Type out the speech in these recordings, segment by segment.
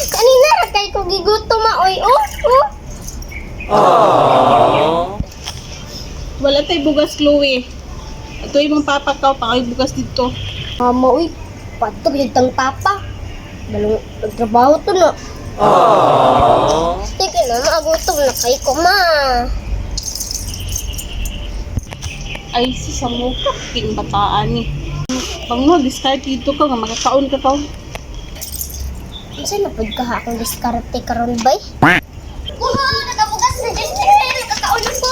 Kanina ra kay ko gigutom oy. Wala tay bugas, Chloe. Ito yung mga papakaw, pakay bugas dito. Mama uy, pato bitang papa. Balong nagtrabaho to no. Sige na, maagutom na kay ko ma. Ay, si Samuka, king bataan ni. Bango, discard dito ka, nga magkakaon ka ka. Saan na pwede ka akong diskarte karon bay? Nakabugas na dyan nakakaon ko.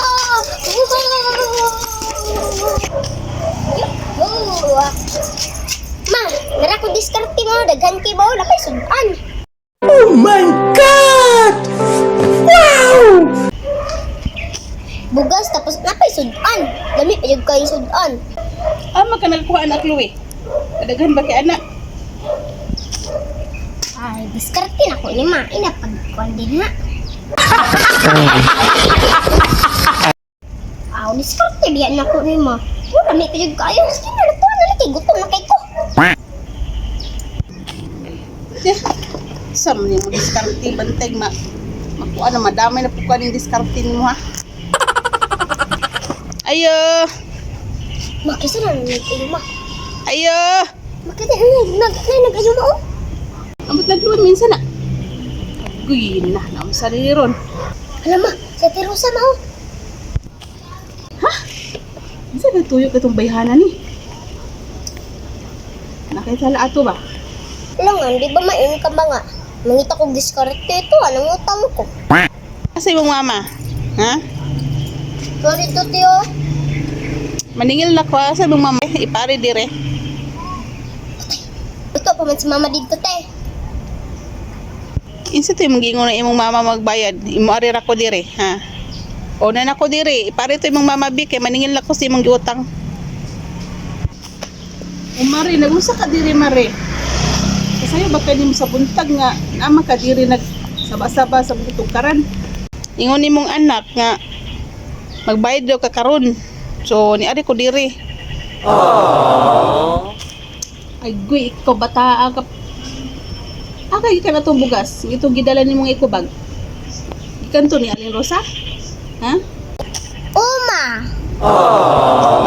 Ma, nara ko diskarte mo, daghan kay mo, lapay sudan. Oh my God! Wow! Bugas tapos napay sudan. Dami pa yung kayo sudan. Magkanagkuha anak, Chloe. Kadaghan ba kay anak? Ay, diskarte na ko ni ma. Inapagkuhan din ha. Aw, diskarte diyan na ko ni ma. Wala may pa yung kayo. Sige na, natuwa na lang kay gutom na kay ko. Sam ni mo diskarte bantay makuha na madamay na pukuha ng diskarte mo ha. Ayo, Makisa na nag-ayuma. ayo. Makita na nag-ayuma oh. Ambot nagluwan minsan na. Agoy na ang sariron. Alam ma, sa Terosa ma oh. Minsan nagtuyo ka itong bayhanan ni. Nakitala ato ba? Langan, di ba main ka mga? Mangita kong diskarte ito, anong utang ko? Asa yung mama? Ha? Sorry to tiyo. Maningil na ko sa yung mama. Ipare dire. Ito pa man si mama dito te. Insa to yung gingon na imong mama magbayad. Imo ari ra ko dire, ha? O na nako dire. Ipare to imong mama bi kay maningil na ko sa imong giutang. O Mari, nag-usa ka dire Mari. Kasayo ba kayo sa buntag nga naman ka dire nagsaba-saba sa tukaran. Ingon nimong anak nga magbayad daw ka karon. So ni ari ko dire. Ay guy, ikaw bataa ka. Akay ka na itong bugas. Itong gidala ni mong ikubag. Ikan to ni Aling Rosa? Ha? Uma!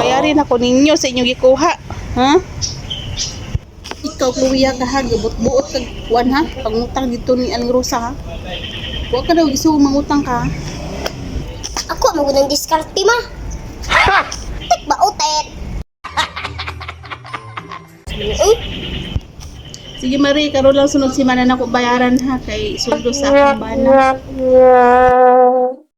Bayarin ako ninyo sa inyong gikuha. Ha? Ikaw kuya ka ha. Gabot-buot kag kuwan ha. Pangutang dito ni Aling Rosa ha. Huwag ka daw gusto mangutang ka. Ako mo ng diskarte ma. Tek ba utet? Sige Marie, karon lang sunod si Mana na ko bayaran ha. Kay sundo sa akong bana.